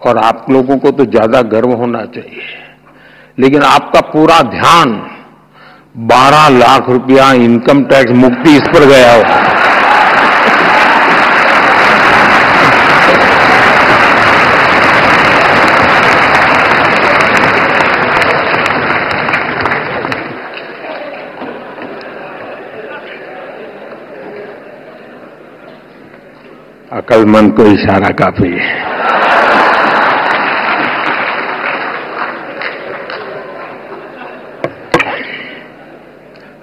और आप लोगों को तो ज्यादा गर्व होना चाहिए, लेकिन आपका पूरा ध्यान 12 लाख रुपया इनकम टैक्स मुक्ति इस पर गया हो। अक्लमंद को इशारा काफी है।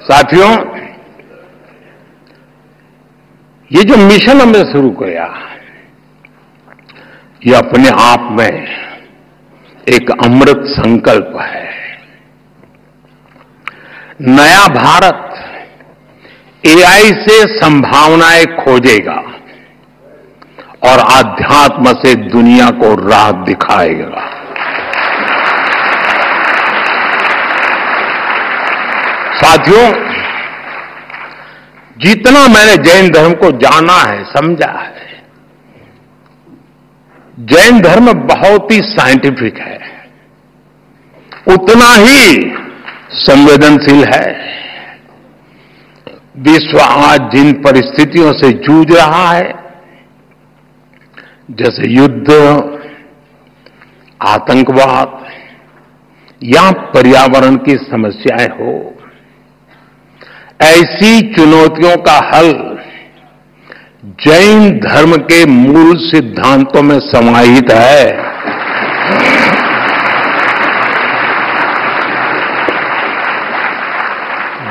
साथियों, ये जो मिशन हमने शुरू किया, ये अपने आप में एक अमृत संकल्प है। नया भारत एआई से संभावनाएं खोजेगा और आध्यात्म से दुनिया को राह दिखाएगा। साथियों, जितना मैंने जैन धर्म को जाना है, समझा है, जैन धर्म बहुत ही साइंटिफिक है, उतना ही संवेदनशील है। विश्व आज जिन परिस्थितियों से जूझ रहा है, जैसे युद्ध, आतंकवाद या पर्यावरण की समस्याएं हो, ऐसी चुनौतियों का हल जैन धर्म के मूल सिद्धांतों में समाहित है।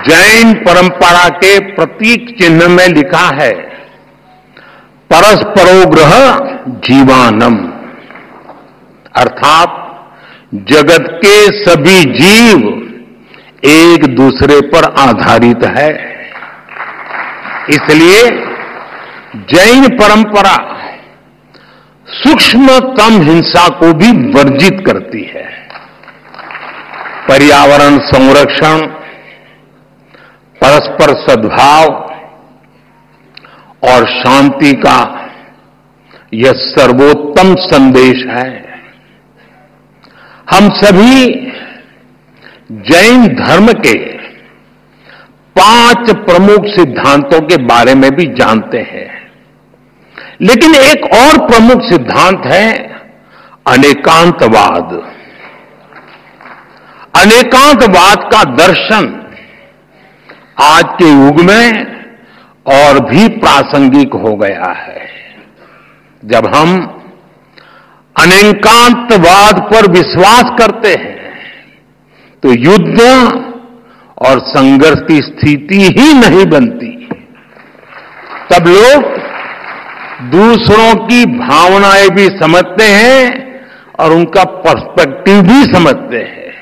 जैन परंपरा के प्रतीक चिन्ह में लिखा है, परस्परोग्रह जीवानम, अर्थात जगत के सभी जीव एक दूसरे पर आधारित है। इसलिए जैन परंपरा सूक्ष्मतम हिंसा को भी वर्जित करती है। पर्यावरण संरक्षण, परस्पर सद्भाव और शांति का यह सर्वोत्तम संदेश है। हम सभी जैन धर्म के 5 प्रमुख सिद्धांतों के बारे में भी जानते हैं, लेकिन एक और प्रमुख सिद्धांत है अनेकांतवाद। अनेकांतवाद का दर्शन आज के युग में और भी प्रासंगिक हो गया है। जब हम अनेकांतवाद पर विश्वास करते हैं तो युद्ध और संघर्ष की स्थिति ही नहीं बनती। तब लोग दूसरों की भावनाएं भी समझते हैं और उनका पर्सपेक्टिव भी समझते हैं।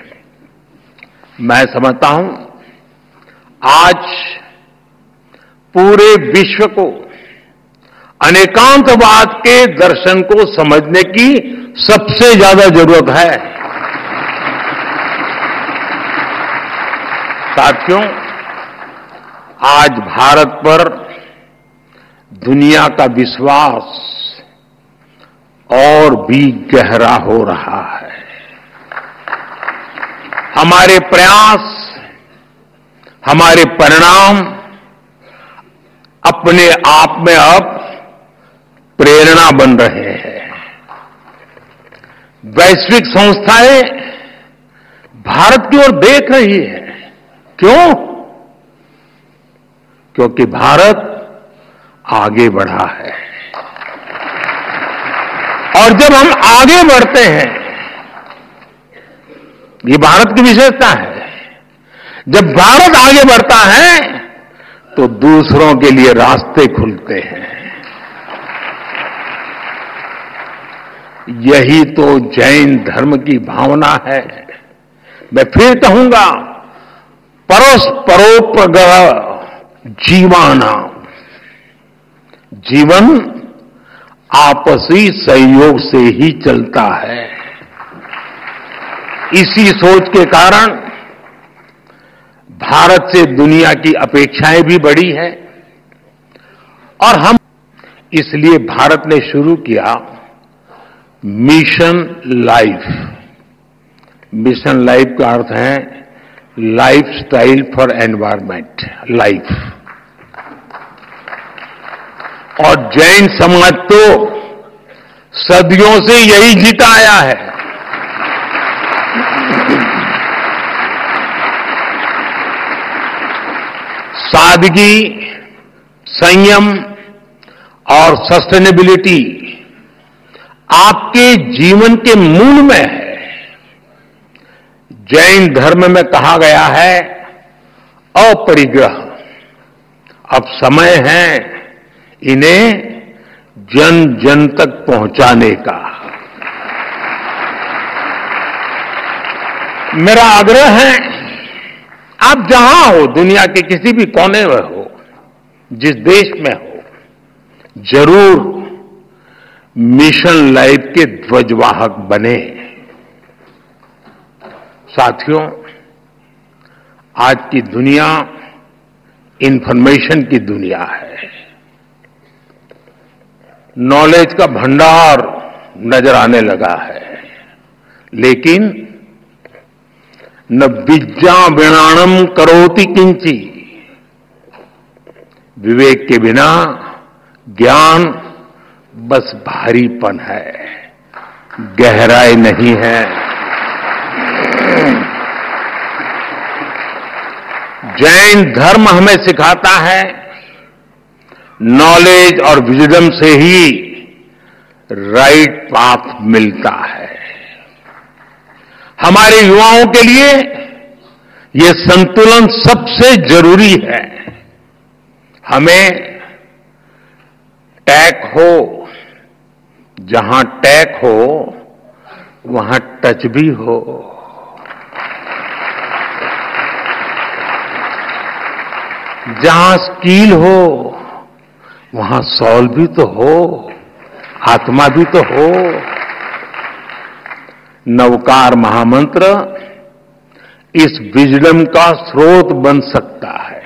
मैं समझता हूं आज पूरे विश्व को अनेकांतवाद के दर्शन को समझने की सबसे ज्यादा जरूरत है। साथियों, आज भारत पर दुनिया का विश्वास और भी गहरा हो रहा है। हमारे प्रयास, हमारे परिणाम अपने आप में अब प्रेरणा बन रहे हैं। वैश्विक संस्थाएं भारत की ओर देख रही है। क्यों? क्योंकि भारत आगे बढ़ा है। और जब हम आगे बढ़ते हैं, ये भारत की विशेषता है, जब भारत आगे बढ़ता है तो दूसरों के लिए रास्ते खुलते हैं। यही तो जैन धर्म की भावना है। मैं फिर कहूंगा, परस्परोपग्रह जीवाना, जीवन आपसी सहयोग से ही चलता है। इसी सोच के कारण भारत से दुनिया की अपेक्षाएं भी बढ़ी है और हम इसलिए भारत ने शुरू किया मिशन लाइफ। मिशन लाइफ का अर्थ है life style for environment, life. और जैन समाज तो सदियों से यही जीता आया है। सादगी, संयम और सस्टेनेबिलिटी आपके जीवन के मूल में है। जैन धर्म में कहा गया है अपरिग्रह। अब समय है इन्हें जन जन तक पहुंचाने का। मेरा आग्रह है, आप जहां हो, दुनिया के किसी भी कोने में हो, जिस देश में हो, जरूर मिशन लाइफ के ध्वजवाहक बने। साथियों, आज की दुनिया इंफॉर्मेशन की दुनिया है। नॉलेज का भंडार नजर आने लगा है, लेकिन न विद्या विणाणम करोति किंची। विवेक के बिना ज्ञान बस भारीपन है, गहराई नहीं है। जैन धर्म हमें सिखाता है नॉलेज और विजडम से ही राइट पाथ मिलता है। हमारे युवाओं के लिए ये संतुलन सबसे जरूरी है। हमें टैक हो, जहां टैक हो वहां टच भी हो। जहां स्किल हो वहां सॉल भी तो हो, आत्मा भी तो हो। नवकार महामंत्र इस विजडम का स्रोत बन सकता है।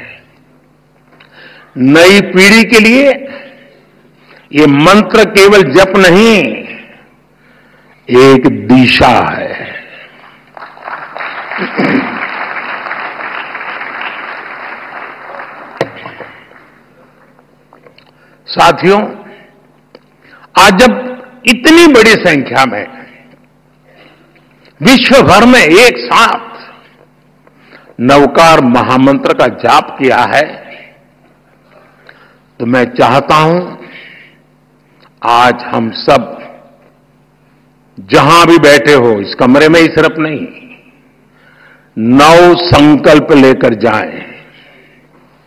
नई पीढ़ी के लिए ये मंत्र केवल जप नहीं, एक दिशा है। साथियों, आज जब इतनी बड़ी संख्या में विश्व भर में एक साथ नवकार महामंत्र का जाप किया है, तो मैं चाहता हूं आज हम सब जहां भी बैठे हो, इस कमरे में ही सिर्फ नहीं, नव संकल्प लेकर जाएं।